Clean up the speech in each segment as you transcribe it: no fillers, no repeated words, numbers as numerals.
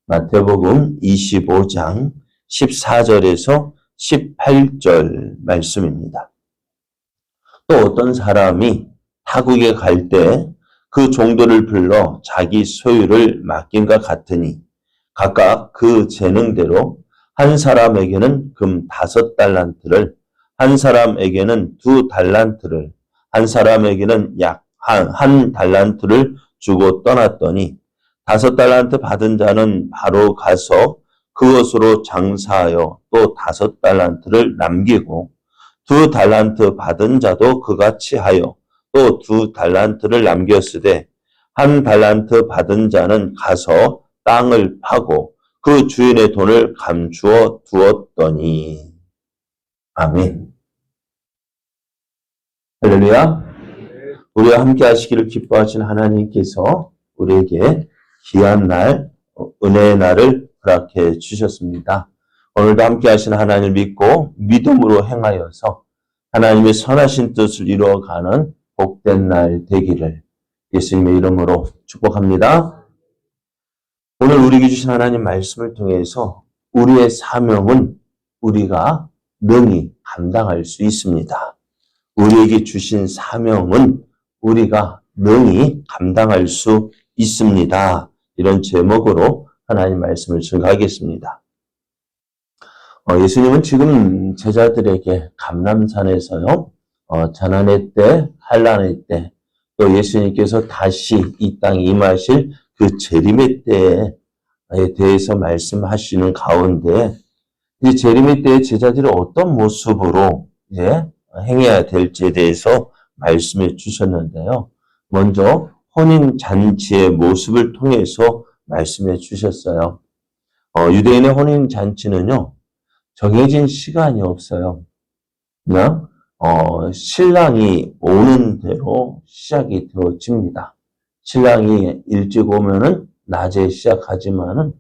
마태복음 25장 14절에서 18절 말씀입니다. 또 어떤 사람이 타국에 갈 때 그 종들을 불러 자기 소유를 맡긴과 같으니 각각 그 재능대로 한 사람에게는 금 5달란트를, 한 사람에게는 2달란트를, 한 사람에게는 약 한 달란트를 주고 떠났더니 5달란트 받은 자는 바로 가서 그것으로 장사하여 또 5달란트를 남기고 2달란트 받은 자도 그같이 하여 또 2달란트를 남겼으되 1달란트 받은 자는 가서 땅을 파고 그 주인의 돈을 감추어 두었더니. 아멘. 할렐루야. 우리와 함께 하시기를 기뻐하신 하나님께서 우리에게 귀한 날, 은혜의 날을 허락해 주셨습니다. 오늘도 함께 하신 하나님을 믿고 믿음으로 행하여서 하나님의 선하신 뜻을 이루어가는 복된 날 되기를 예수님의 이름으로 축복합니다. 오늘 우리에게 주신 하나님 말씀을 통해서 우리의 사명은 우리가 능히 감당할 수 있습니다. 우리에게 주신 사명은 우리가 능히 감당할 수 있습니다. 이런 제목으로 하나님 말씀을 증거하겠습니다. 예수님은 지금 제자들에게 감람산에서요, 자난의 때, 환난의 때, 또 예수님께서 다시 이 땅에 임하실 그 재림의 때에 대해서 말씀하시는 가운데, 이 재림의 때에 제자들이 어떤 모습으로 행해야 될지에 대해서 말씀해 주셨는데요. 먼저 혼인잔치의 모습을 통해서 말씀해 주셨어요. 유대인의 혼인잔치는요, 정해진 시간이 없어요. 그냥 신랑이 오는 대로 시작이 되어집니다. 신랑이 일찍 오면은 낮에 시작하지만은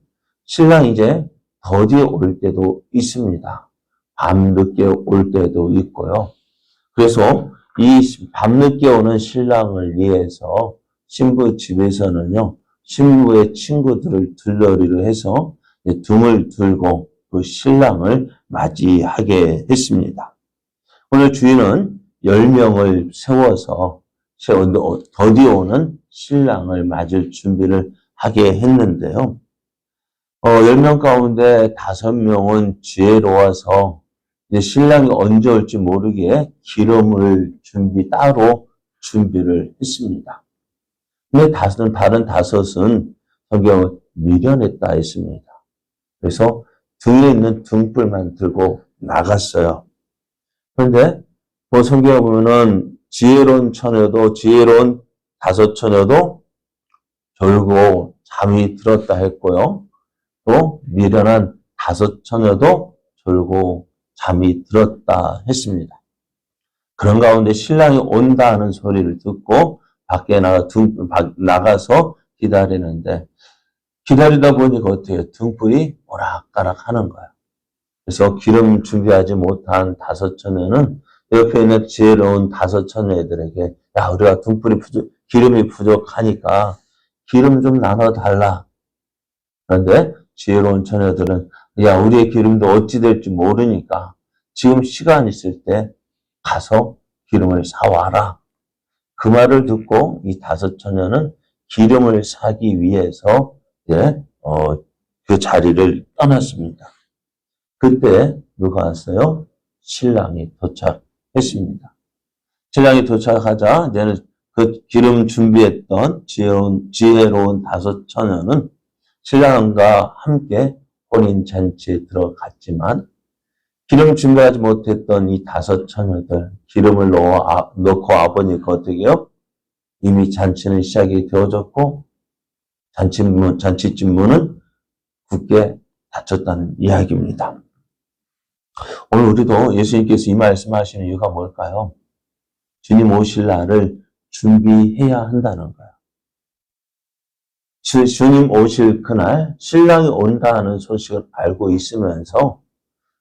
신랑이 이제 더디에 올 때도 있습니다. 밤늦게 올 때도 있고요. 그래서 이 밤늦게 오는 신랑을 위해서 신부 집에서는요, 신부의 친구들을 들러리로 해서 등을 들고 그 신랑을 맞이하게 했습니다. 오늘 주인은 10명을 세워서 더디 오는 신랑을 맞을 준비를 하게 했는데요. 10명 가운데 5명은 지혜로워서 이제 신랑이 언제 올지 모르게 기름을 따로 준비를 했습니다. 근데 다른 5은 성경을 미련했다 했습니다. 그래서 등에 있는 등불만 들고 나갔어요. 그런데 성경에 보면은 지혜로운 5 처녀도 졸고 잠이 들었다 했고요. 또 미련한 5 처녀도 졸고 잠이 들었다 했습니다. 그런 가운데 신랑이 온다 하는 소리를 듣고 밖에 나가서 기다리는데, 기다리다 보니까 어때요? 등불이 오락가락 하는 거예요. 그래서 기름 준비하지 못한 5 처녀는 옆에 있는 지혜로운 5 처녀들에게, 야, 우리가 기름이 부족하니까 기름 좀 나눠달라. 그런데 지혜로운 처녀들은, 야, 우리의 기름도 어찌 될지 모르니까 지금 시간 있을 때 가서 기름을 사와라. 그 말을 듣고 이 5 처녀는 기름을 사기 위해서 그 자리를 떠났습니다. 그때 누가 왔어요? 신랑이 도착했습니다. 신랑이 도착하자 이제는 그 기름 준비했던 지혜로운 5 처녀는 신랑과 함께 혼인잔치에 들어갔지만 기름 준비하지 못했던 이 5 처녀들 기름을 넣고 와보니까 어떻게 해요? 이미 잔치는 시작이 되어졌고 잔치집 문은 굳게 닫혔다는 이야기입니다. 오늘 우리도 예수님께서 이 말씀하시는 이유가 뭘까요? 주님 오실 날을 준비해야 한다는 거예요. 주님 오실 그날 신랑이 온다는 소식을 알고 있으면서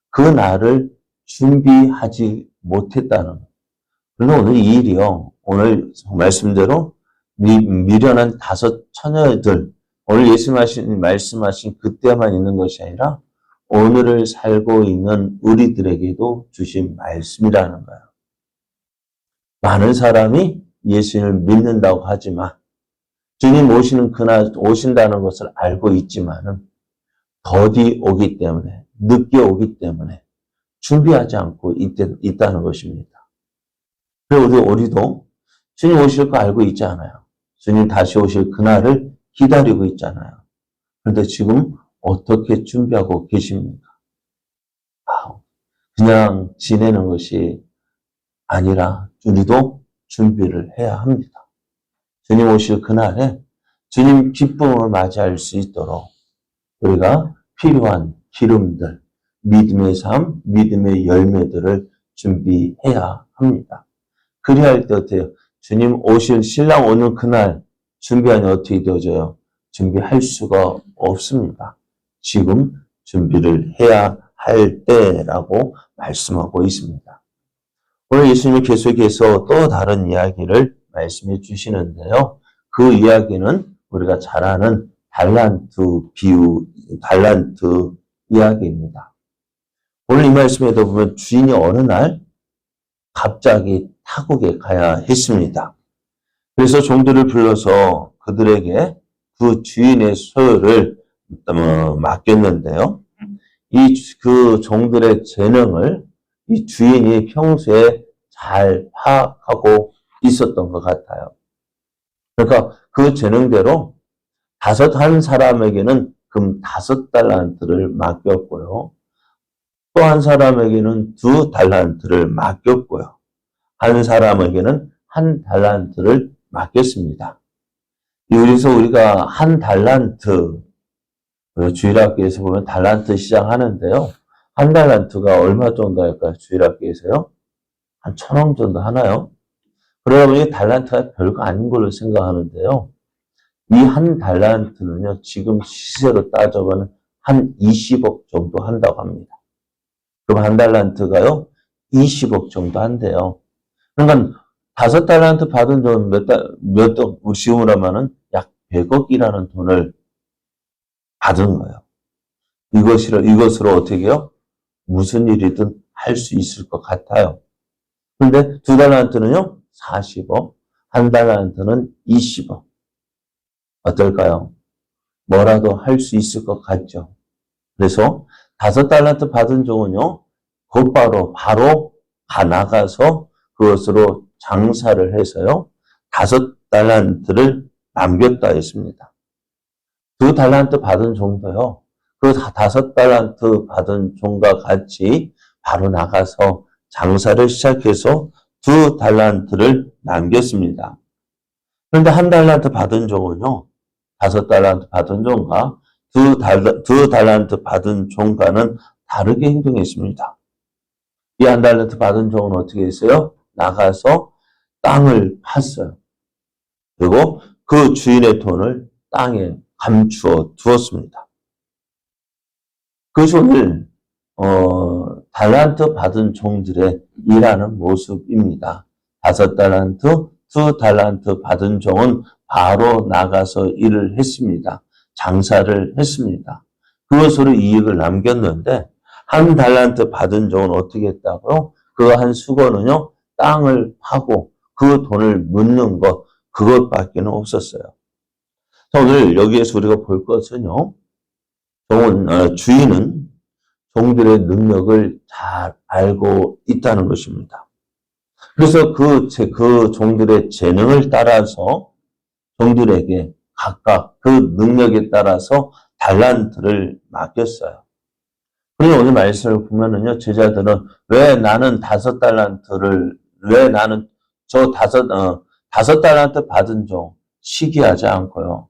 그 날을 준비하지 못했다는 거예요. 그러나 오늘 이 일이요, 오늘 말씀대로 미련한 5 처녀들, 오늘 예수님 말씀하신 그때만 있는 것이 아니라 오늘을 살고 있는 우리들에게도 주신 말씀이라는 거예요. 많은 사람이 예수님을 믿는다고 하지만 주님 오시는 그날 오신다는 것을 알고 있지만은 더디 오기 때문에 늦게 오기 때문에 준비하지 않고 있다는 것입니다. 그리고 우리도 주님 오실 거 알고 있잖아요. 주님 다시 오실 그날을 기다리고 있잖아요. 그런데 지금 어떻게 준비하고 계십니까? 그냥 지내는 것이 아니라 우리도 준비를 해야 합니다. 주님 오실 그날에 주님 기쁨을 맞이할 수 있도록 우리가 필요한 기름들, 믿음의 삶, 믿음의 열매들을 준비해야 합니다. 그래야 할 때 어때요? 주님 오실 신랑 오는 그날 준비하니 어떻게 되어져요? 준비할 수가 없습니다. 지금 준비를 해야 할 때라고 말씀하고 있습니다. 오늘 예수님이 계속해서 또 다른 이야기를 말씀해 주시는데요. 그 이야기는 우리가 잘 아는 달란트 이야기입니다. 오늘 이 말씀에도 보면 주인이 어느 날 갑자기 타국에 가야 했습니다. 그래서 종들을 불러서 그들에게 그 주인의 소유를 맡겼는데요. 그 종들의 재능을 이 주인이 평소에 잘 파악하고 있었던 것 같아요. 그러니까 그 재능대로 한 사람에게는 금 5달란트를 맡겼고요. 또 한 사람에게는 2달란트를 맡겼고요. 한 사람에게는 1달란트를 맡겼습니다. 여기서 우리가 1달란트, 주일학교에서 보면 달란트 시작하는데요. 1달란트가 얼마 정도 할까요? 주일학교에서요? 한 1,000원 정도 하나요? 그러다 보니 달란트가 별거 아닌 걸로 생각하는데요. 이 1달란트는요, 지금 시세로 따져보면 한 20억 정도 한다고 합니다. 그럼 1달란트가요, 20억 정도 한대요. 그러니까 5달란트 받은 돈 우리 지금으로 하면은 약 100억이라는 돈을 받은 거예요. 이것으로 어떻게 해요? 무슨 일이든 할 수 있을 것 같아요. 그런데 2달란트는요, 40억, 1달란트는 20억. 어떨까요? 뭐라도 할 수 있을 것 같죠. 그래서 5달란트 받은 종은요, 곧바로 바로 나가서 그것으로 장사를 해서요, 5달란트를 남겼다 했습니다. 2달란트 받은 종도요, 그 5달란트 받은 종과 같이 바로 나가서 장사를 시작해서 2달란트를 남겼습니다. 그런데 1달란트 받은 종은요, 5달란트 받은 종과 2달란트 받은 종과는 다르게 행동했습니다. 이 1달란트 받은 종은 어떻게 했어요? 나가서 땅을 팠어요. 그리고 그 주인의 돈을 땅에 감추어 두었습니다. 그것이 오늘 달란트 받은 종들의 일하는 모습입니다. 5달란트, 2달란트 받은 종은 바로 나가서 일을 했습니다. 장사를 했습니다. 그것으로 이익을 남겼는데 1달란트 받은 종은 어떻게 했다고요? 그 한 수고는요, 땅을 파고 그 돈을 묻는 것, 그것밖에는 없었어요. 오늘 여기에서 우리가 볼 것은요, 주인은 종들의 능력을 잘 알고 있다는 것입니다. 그래서 그 종들의 재능을 따라서 종들에게 각각 그 능력에 따라서 달란트를 맡겼어요. 그래서 오늘 말씀을 보면은요, 제자들은 왜 나는 5달란트를, 왜 나는 저 5달란트 받은 종 시기하지 않고요.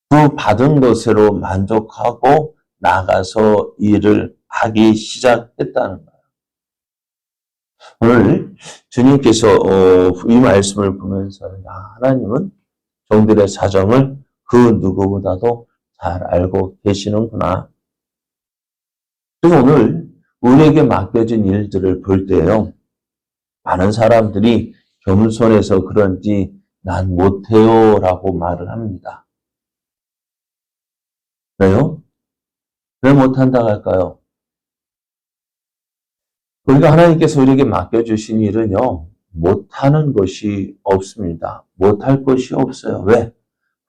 그 받은 것으로 만족하고 나가서 일을 하기 시작했다는 거예요. 오늘 주님께서 이 말씀을 보면서 하나님은 종들의 사정을 그 누구보다도 잘 알고 계시는구나. 그래서 오늘 우리에게 맡겨진 일들을 볼 때요, 많은 사람들이 겸손해서 그런지 난 못해요 라고 말을 합니다. 왜요? 왜 못한다고 할까요? 우리가 하나님께서 우리에게 맡겨주신 일은요, 못하는 것이 없습니다. 못할 것이 없어요. 왜?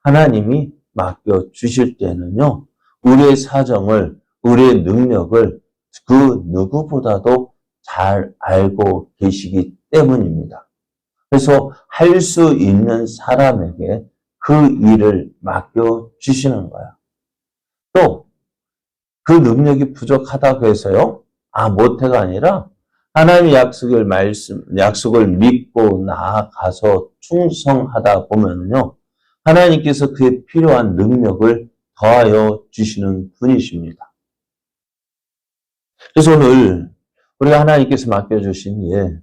하나님이 맡겨주실 때는요, 우리의 사정을, 우리의 능력을 그 누구보다도 잘 알고 계시기 때문입니다. 그래서 할 수 있는 사람에게 그 일을 맡겨주시는 거예요. 또 그 능력이 부족하다고 해서요, 못해가 아니라 하나님의 약속을 믿고 나아가서 충성하다 보면요, 하나님께서 그에 필요한 능력을 더하여 주시는 분이십니다. 그래서 오늘 우리가 하나님께서 맡겨주신 일,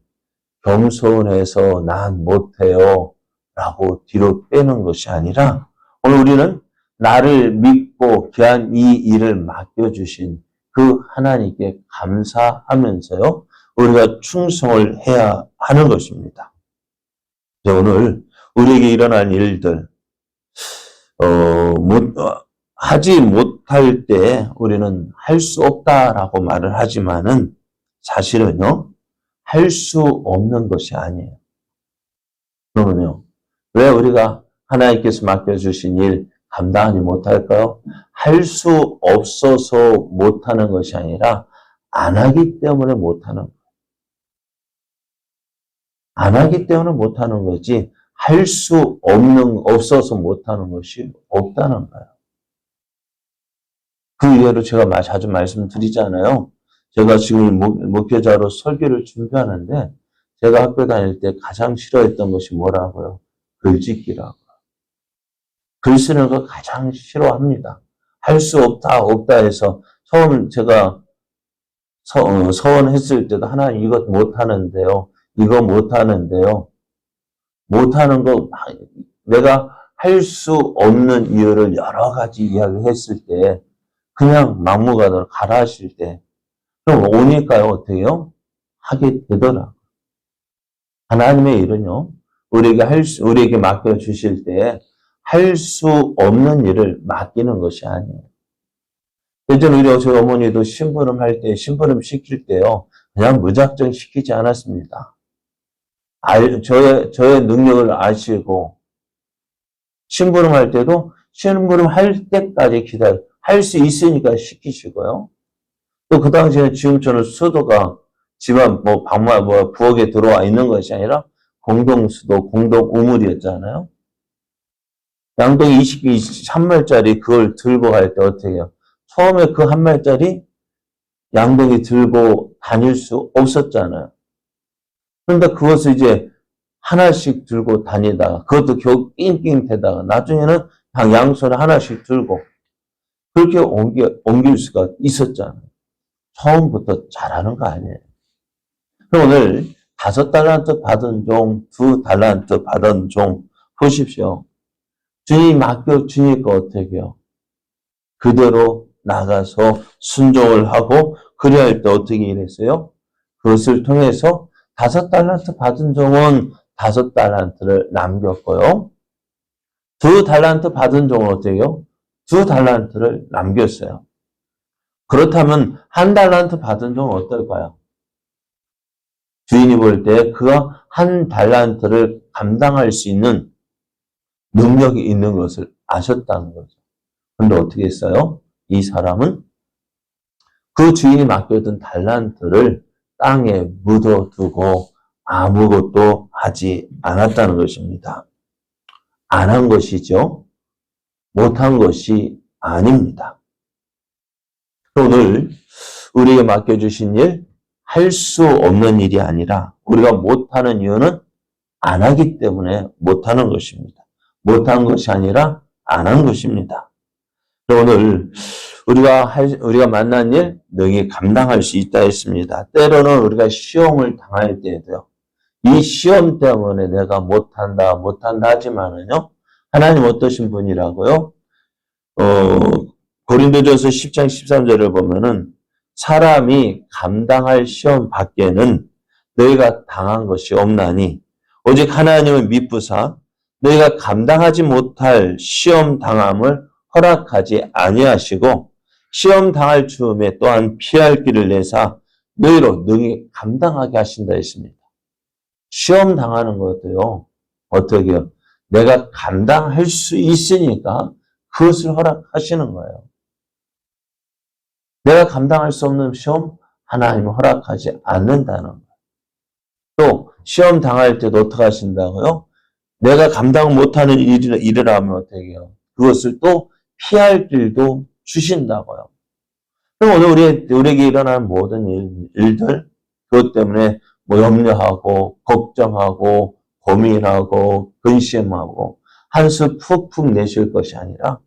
겸손해서 난 못해요 라고 뒤로 빼는 것이 아니라 오늘 우리는 나를 믿고 귀한 이 일을 맡겨주신 그 하나님께 감사하면서요, 우리가 충성을 해야 하는 것입니다. 오늘 우리에게 일어난 일들, 하지 못할 때 우리는 할 수 없다라고 말을 하지만은 사실은요, 할 수 없는 것이 아니에요. 그러면요, 왜 우리가 하나님께서 맡겨주신 일 감당하지 못할까요? 할 수 없어서 못하는 것이 아니라 안 하기 때문에 못하는 거예요. 안 하기 때문에 못하는 거지 할 수 없어서 못하는 것이 없다는 거예요. 그 이외로 제가 자주 말씀드리잖아요. 제가 지금 목회자로 설교를 준비하는데 제가 학교 다닐 때 가장 싫어했던 것이 뭐라고요? 글짓기라고. 글 쓰는 거 가장 싫어합니다. 할 수 없다 해서 제가 서원했을 때도 하나님 이것 못하는데요. 이거 못하는데요. 못하는 거 내가 할 수 없는 이유를 여러 가지 이야기했을 때 그냥 막무가내로 가라 하실 때 그럼 오니까요. 어때요? 하게 되더라. 하나님의 일은요. 우리에게 맡겨주실 때 할 수 없는 일을 맡기는 것이 아니에요. 예전에 저희 어머니도 심부름 시킬 때요. 그냥 무작정 시키지 않았습니다. 저의 능력을 아시고, 심부름할 때도 심부름할 때까지 할 수 있으니까 시키시고요. 또 그 당시에는 지금처럼 수도가 집안 부엌에 들어와 있는 것이 아니라 공동수도, 공동우물이었잖아요. 양동이 23말짜리 그걸 들고 갈 때 어떻게 해요? 처음에 그 한 말짜리 양동이 들고 다닐 수 없었잖아요. 그런데 그것을 이제 하나씩 들고 다니다가 그것도 겨우 낑낑대다가 나중에는 양손에 하나씩 들고 그렇게 옮길 수가 있었잖아요. 처음부터 잘하는 거 아니에요. 그럼 오늘 5달란트 받은 종, 2달란트 받은 종 보십시오. 주님 맡겨주니까 어떻게 해요? 그대로 나가서 순종을 하고 그래야 할 때 어떻게 일했어요? 그것을 통해서 5달란트 받은 종은 5달란트를 남겼고요. 2달란트 받은 종은 어떻게 해요? 2달란트를 남겼어요. 그렇다면 1달란트 받은 종은 어떨까요? 주인이 볼 때 그가 1달란트를 감당할 수 있는 능력이 있는 것을 아셨다는 거죠. 그런데 어떻게 했어요? 이 사람은 그 주인이 맡겨둔 달란트를 땅에 묻어두고 아무것도 하지 않았다는 것입니다. 안 한 것이죠. 못한 것이 아닙니다. 오늘 우리에게 맡겨주신 일, 할 수 없는 일이 아니라 우리가 못하는 이유는 안 하기 때문에 못하는 것입니다. 못한 것이 아니라 안 한 것입니다. 오늘 우리가 만난 일 능히 감당할 수 있다 했습니다. 때로는 우리가 시험을 당할 때에도요. 이 시험 때문에 내가 못한다 하지만은요. 하나님 어떠신 분이라고요? 고린도전서 10장 13절을 보면은 사람이 감당할 시험 밖에는 너희가 당한 것이 없나니 오직 하나님을 믿부사 너희가 감당하지 못할 시험 당함을 허락하지 아니하시고 시험 당할 즈음에 또한 피할 길을 내사 너희로 능히 감당하게 하신다 했습니다. 시험 당하는 것도요. 어떻게 해요? 내가 감당할 수 있으니까 그것을 허락하시는 거예요. 내가 감당할 수 없는 시험 하나님은 허락하지 않는다는 거예요. 또 시험 당할 때도 어떻게 하신다고요? 내가 감당 못하는 일을 하면 어떻게 해요? 그것을 또 피할 길도 주신다고요. 그럼 오늘 우리에게 일어나는 모든 일들, 그것 때문에 뭐 염려하고, 걱정하고, 고민하고, 근심하고, 한술 푹푹 내쉴 것이 아니라,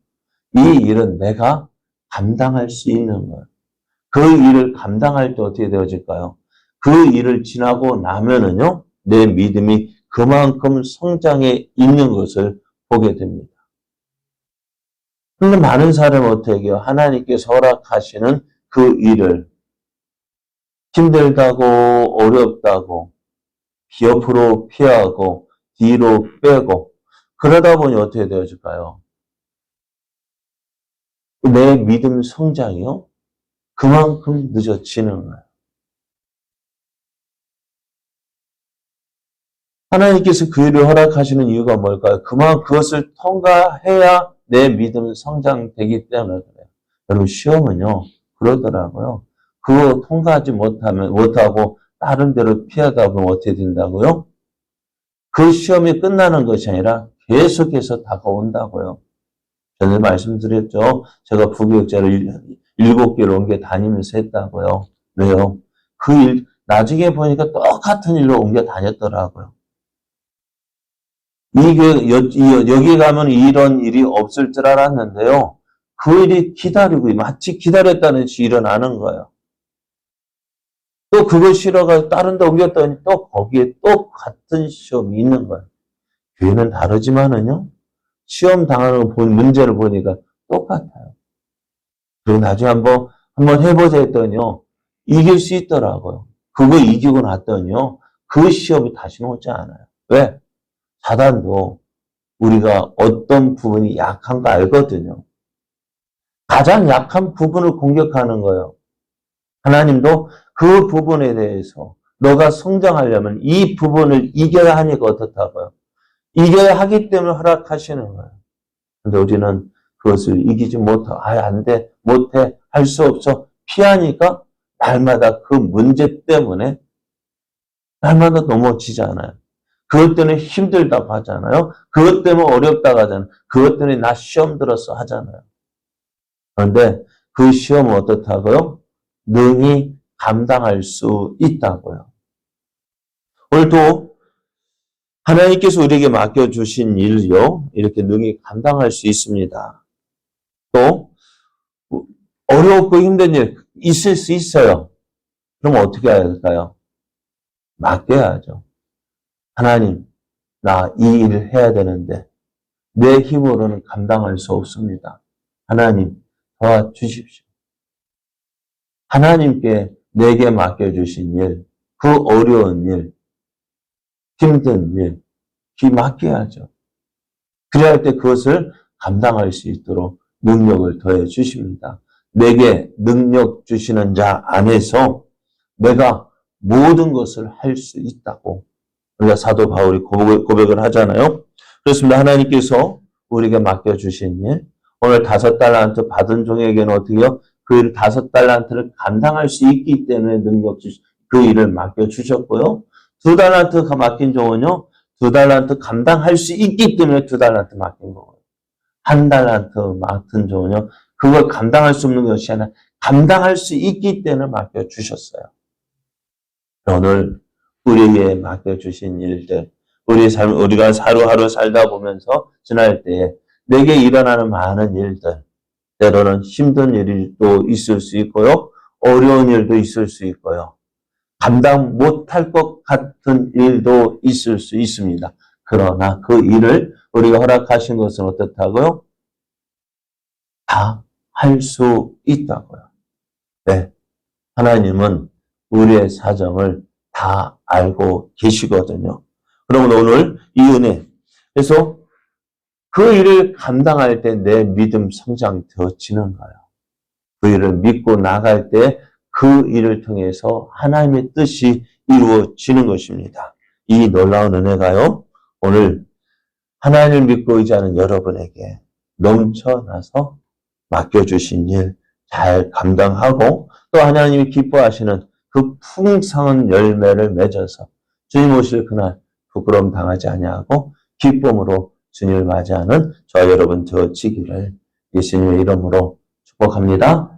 이 일은 내가 감당할 수 있는 거예요. 그 일을 감당할 때 어떻게 되어질까요? 그 일을 지나고 나면은요, 내 믿음이 그만큼 성장해 있는 것을 보게 됩니다. 그런데 많은 사람은 어떻게 해요? 하나님께서 허락하시는 그 일을 힘들다고 어렵다고 옆으로 피하고 뒤로 빼고 그러다 보니 어떻게 되어질까요? 내 믿음 성장이요? 그만큼 늦어지는 거예요. 하나님께서 그 일을 허락하시는 이유가 뭘까요? 그것을 통과해야 내 믿음은 성장되기 때문에 그래요. 여러분 시험은요 그러더라고요. 그거 통과하지 못하고 다른 데로 피하다 보면 어떻게 된다고요? 그 시험이 끝나는 것이 아니라 계속해서 다가온다고요. 전에 말씀드렸죠. 제가 부교육자를 7개를 옮겨 다니면서 했다고요. 왜요? 그 일 나중에 보니까 똑같은 일로 옮겨 다녔더라고요. 여기 가면 이런 일이 없을 줄 알았는데요. 그 일이 마치 기다렸다는 듯이 일어나는 거예요. 또 그걸 싫어가지고 다른 데 옮겼더니 또 거기에 또 같은 시험이 있는 거예요. 교회는 다르지만은요. 시험 당하는 문제를 보니까 똑같아요. 그리고 나중에 한번 해보자 했더니요. 이길 수 있더라고요. 그거 이기고 났더니요. 그 시험이 다시는 오지 않아요. 왜? 사단도 우리가 어떤 부분이 약한 거 알거든요. 가장 약한 부분을 공격하는 거예요. 하나님도 그 부분에 대해서 너가 성장하려면 이 부분을 이겨야 하니까 어떻다고요? 이겨야 하기 때문에 허락하시는 거예요. 근데 우리는 그것을 이기지 못하고 안 돼, 못해, 할 수 없어 피하니까 날마다 그 문제 때문에 날마다 넘어지잖아요. 그것 때문에 힘들다고 하잖아요. 그것 때문에 어렵다고 하잖아요. 그것 때문에 나 시험 들었어 하잖아요. 그런데 그 시험은 어떻다고요? 능히 감당할 수 있다고요. 오늘도 하나님께서 우리에게 맡겨주신 일요, 이렇게 능히 감당할 수 있습니다. 또 어렵고 힘든 일 있을 수 있어요. 그럼 어떻게 해야 될까요? 맡겨야죠. 하나님, 나 이 일을 해야 되는데 내 힘으로는 감당할 수 없습니다. 하나님, 도와주십시오. 하나님께 내게 맡겨주신 일, 그 어려운 일, 힘든 일, 맡겨야죠. 그래야 할 때 그것을 감당할 수 있도록 능력을 더해 주십니다. 내게 능력 주시는 자 안에서 내가 모든 것을 할 수 있다고 우리가 사도 바울이 고백을 하잖아요. 그렇습니다. 하나님께서 우리에게 맡겨주신 일, 오늘 5달란트 받은 종에게는 어떻게 해요? 그 일 5달란트를 감당할 수 있기 때문에 그 일을 맡겨주셨고요. 2달란트가 맡긴 종은요, 2달란트 감당할 수 있기 때문에 2달란트 맡긴 거고요. 1달란트 맡은 종은요, 그걸 감당할 수 없는 것이 아니라 감당할 수 있기 때문에 맡겨주셨어요. 오늘 우리에게 맡겨주신 일들, 우리가 하루하루 살다 보면서 지날 때에 내게 일어나는 많은 일들, 때로는 힘든 일도 있을 수 있고요. 어려운 일도 있을 수 있고요. 감당 못할 것 같은 일도 있을 수 있습니다. 그러나 그 일을 우리가 허락하신 것은 어떻다고요? 다 할 수 있다고요. 네. 하나님은 우리의 사정을 다 알고 계시거든요. 그러면 오늘 이 은혜, 그래서 그 일을 감당할 때 내 믿음 성장이 되어지는 거예요. 그 일을 믿고 나갈 때 그 일을 통해서 하나님의 뜻이 이루어지는 것입니다. 이 놀라운 은혜가요, 오늘 하나님을 믿고 의지하는 여러분에게 넘쳐나서 맡겨주신 일 잘 감당하고 또 하나님이 기뻐하시는 그 풍성한 열매를 맺어서 주님 오실 그날 부끄러움 당하지 아니하고 기쁨으로 주님을 맞이하는 저와 여러분 되어지기를 예수님의 이름으로 축복합니다.